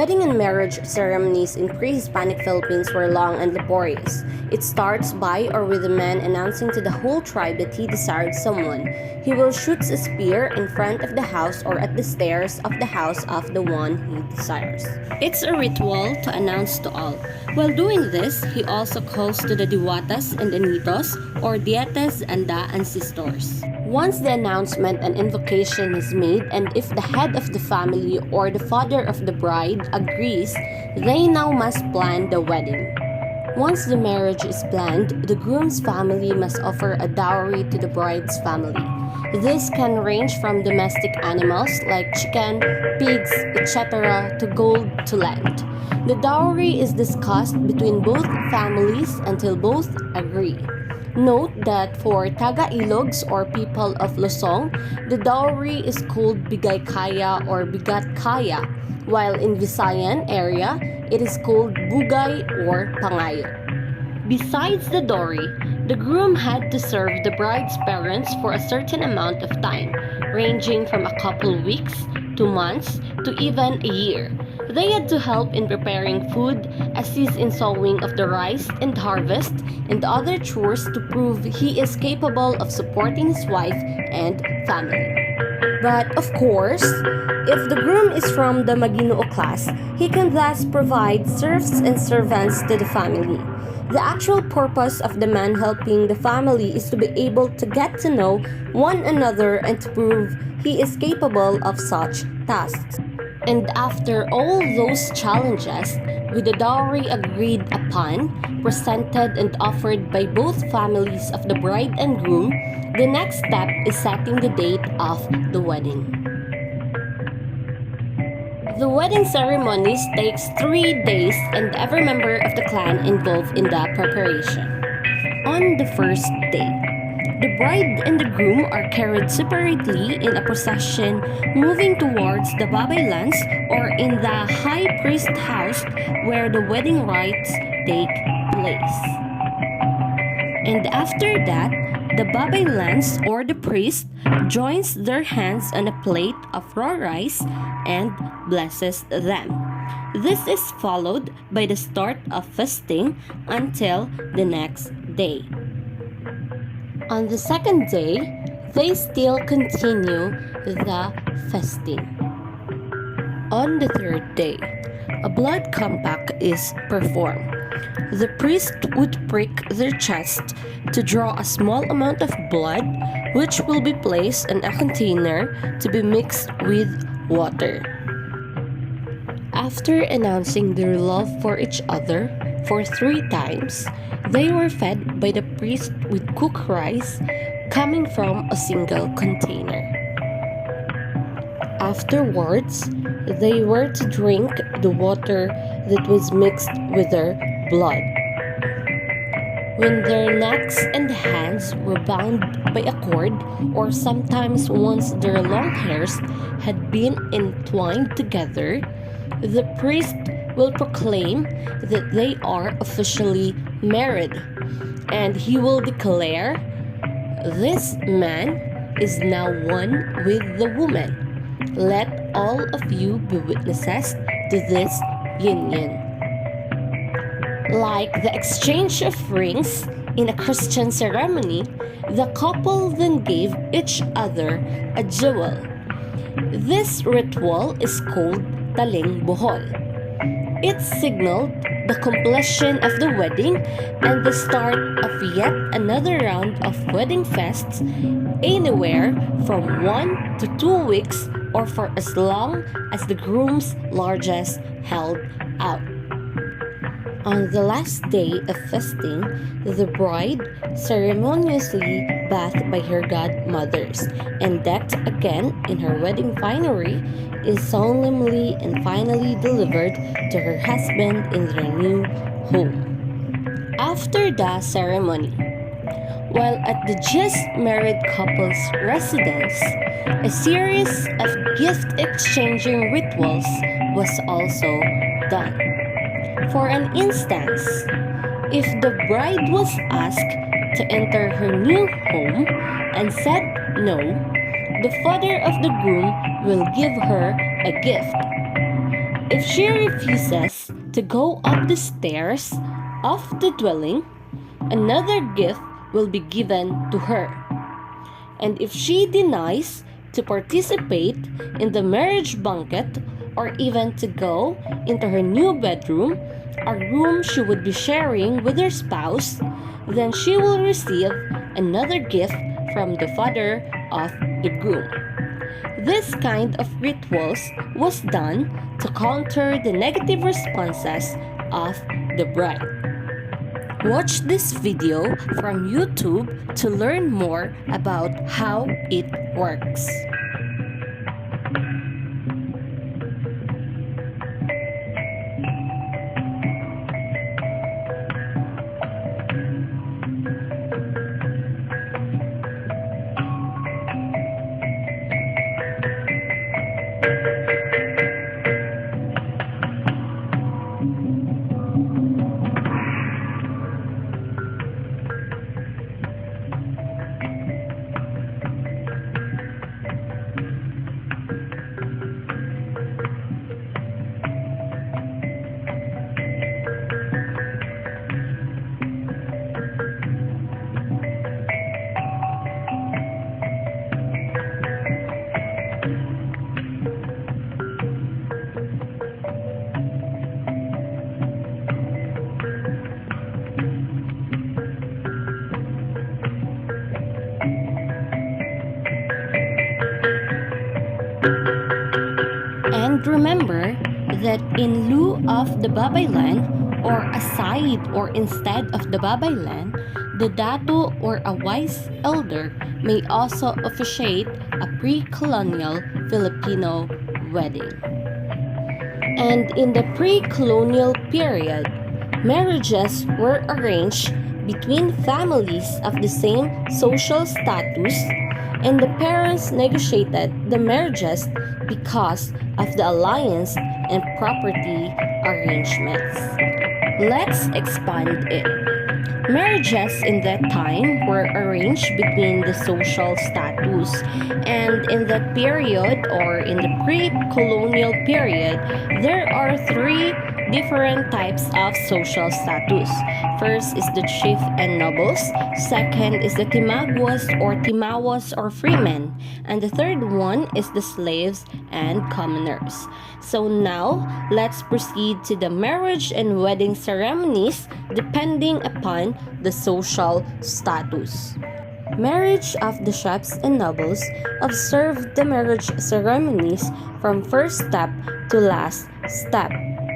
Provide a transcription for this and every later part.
Wedding and marriage ceremonies in pre-Hispanic Philippines were long and laborious. It starts by or with a man announcing to the whole tribe that he desired someone. He will shoot a spear in front of the house or at the stairs of the house of the one he desires. It's a ritual to announce to all. While doing this, he also calls to the diwatas and anitos or dietes and the ancestors. Once the announcement and invocation is made, and if the head of the family or the father of the bride agrees, they now must plan the wedding. Once the marriage is planned, the groom's family must offer a dowry to the bride's family. This can range from domestic animals like chicken, pigs, etc. to gold to land. The dowry is discussed between both families until both agree. Note that for Taga-Ilogs or people of Luzon, the dowry is called Bigay Kaya or Bigat Kaya, while in Visayan area, it is called Bugay or Pangayo. Besides the dowry, the groom had to serve the bride's parents for a certain amount of time, ranging from a couple weeks to months to even a year. They had to help in preparing food, assist in sowing of the rice and harvest, and other chores to prove he is capable of supporting his wife and family. But of course, if the groom is from the Maginoo class, he can thus provide serfs and servants to the family. The actual purpose of the man helping the family is to be able to get to know one another and to prove he is capable of such tasks. And after all those challenges, with the dowry agreed upon, presented and offered by both families of the bride and groom, the next step is setting the date of the wedding. The wedding ceremonies takes 3 days and every member of the clan involved in the preparation. On the first day, the bride and the groom are carried separately in a procession moving towards the babaylands or in the high priest house where the wedding rites take place. And after that, the babaylands or the priest joins their hands on a plate of raw rice and blesses them. This is followed by the start of feasting until the next day. On the second day, they still continue the feasting. On the third day, a blood compact is performed. The priest would prick their chest to draw a small amount of blood, which will be placed in a container to be mixed with water. After announcing their love for each other for 3 times, they were fed by the priest with cooked rice coming from a single container. Afterwards, they were to drink the water that was mixed with their blood. When their necks and hands were bound by a cord, or sometimes once their long hairs had been entwined together, the priest will proclaim that they are officially married, and he will declare, "This man is now one with the woman. Let all of you be witnesses to this union." Like the exchange of rings in a Christian ceremony, the couple then gave each other a jewel. This ritual is called Taling Bohol. It signaled the completion of the wedding and the start of yet another round of wedding feasts, anywhere from 1 to 2 weeks or for as long as the groom's largesse held out. On the last day of feasting, the bride, ceremoniously bathed by her godmothers and decked again in her wedding finery, is solemnly and finally delivered to her husband in their new home. After the ceremony, while at the just married couple's residence, a series of gift exchanging rituals was also done. For an instance, if the bride was asked to enter her new home and said no, the father of the groom will give her a gift. If she refuses to go up the stairs of the dwelling, another gift will be given to her. And if she denies to participate in the marriage banquet or even to go into her new bedroom, a room she would be sharing with her spouse, then she will receive another gift from the father of the groom. This kind of rituals was done to counter the negative responses of the bride. Watch this video from YouTube to learn more about how it works. And remember that in lieu of the babaylan, or aside or instead of the babaylan, the dato or a wise elder may also officiate a pre-colonial Filipino wedding. And in the pre-colonial period, marriages were arranged between families of the same social status, and the parents negotiated the marriages because of the alliance and property arrangements. Let's expand it. Marriages in that time were arranged between the social status, and in that period, or in the pre-colonial period, there are three different types of social status. First is the chief and nobles, second is the timaguas or timawas or freemen, and the third one is the slaves and commoners. So now, let's proceed to the marriage and wedding ceremonies depending upon the social status. Marriage of the chefs and nobles observe the marriage ceremonies from first step to last step.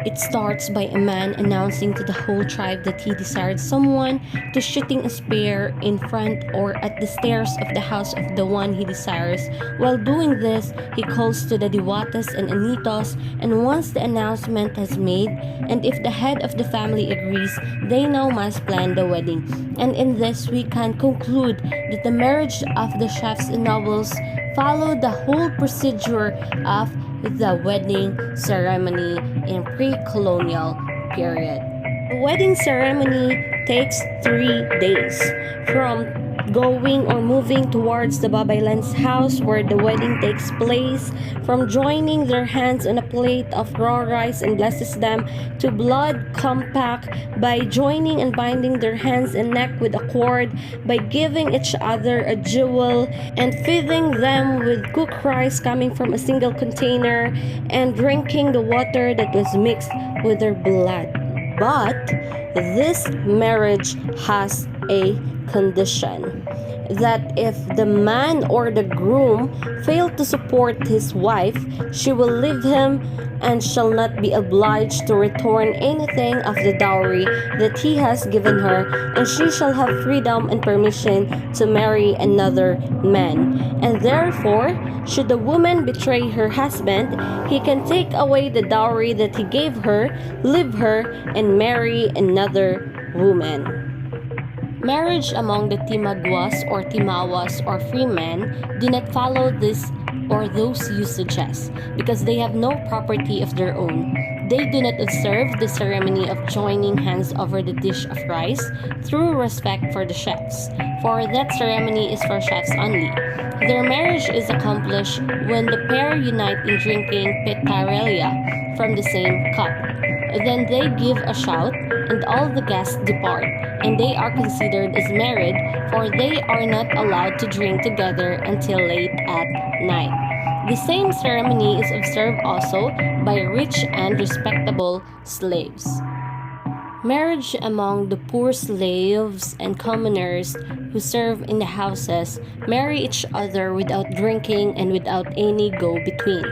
It starts by a man announcing to the whole tribe that he desired someone, to shooting a spear in front or at the stairs of the house of the one he desires. While doing this, he calls to the diwatas and anitos, and once the announcement has made, and if the head of the family agrees, they now must plan the wedding. And in this, we can conclude that the marriage of the chefs and nobles follow the whole procedure of the wedding ceremony in pre-colonial period. The wedding ceremony takes 3 days, from going or moving towards the babaylan's house where the wedding takes place, from joining their hands on a plate of raw rice and blesses them, to blood compact by joining and binding their hands and neck with a cord, by giving each other a jewel, and feeding them with cooked rice coming from a single container, and drinking the water that was mixed with their blood. But this marriage has a condition, that if the man or the groom fail to support his wife, she will leave him and shall not be obliged to return anything of the dowry that he has given her, and she shall have freedom and permission to marry another man. And therefore, should the woman betray her husband, he can take away the dowry that he gave her, leave her, and marry another woman. Marriage among the timaguas or timawas or freemen do not follow this or those usages because they have no property of their own. They do not observe the ceremony of joining hands over the dish of rice through respect for the chefs, for that ceremony is for chefs only. Their marriage is accomplished when the pair unite in drinking petarelia, from the same cup. Then they give a shout, and all the guests depart, and they are considered as married, for they are not allowed to drink together until late at night. The same ceremony is observed also by rich and respectable slaves. Marriage among the poor slaves and commoners who serve in the houses marry each other without drinking and without any go between.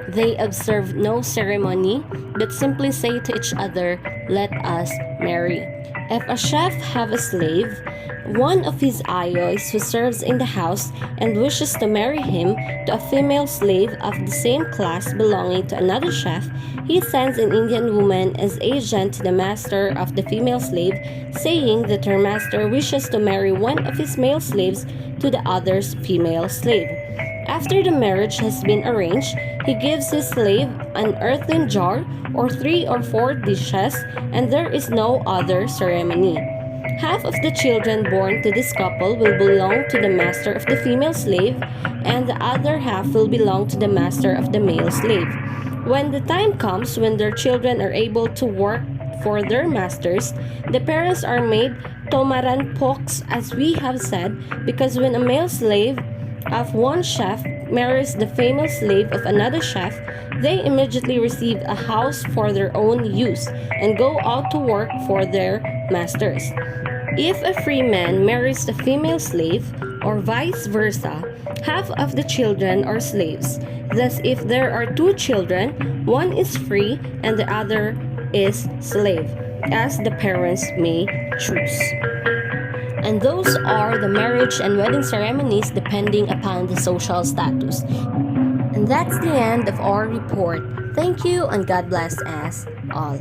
They observe no ceremony, but simply say to each other, "Let us marry." If a chef have a slave, one of his ayos who serves in the house and wishes to marry him to a female slave of the same class belonging to another chef, he sends an Indian woman as agent to the master of the female slave, saying that her master wishes to marry one of his male slaves to the other's female slave. After the marriage has been arranged, he gives his slave an earthen jar or 3 or 4 dishes, and there is no other ceremony. Half of the children born to this couple will belong to the master of the female slave, and the other half will belong to the master of the male slave. When the time comes when their children are able to work for their masters, the parents are made tomaranpoks, as we have said, because when a male slave of one chef marries the female slave of another chef, they immediately receive a house for their own use and go out to work for their masters. If a free man marries a female slave, or vice versa, half of the children are slaves. Thus, if there are 2 children, one is free and the other is slave, as the parents may choose. And those are the marriage and wedding ceremonies depending upon the social status. And that's the end of our report. Thank you and God bless us all.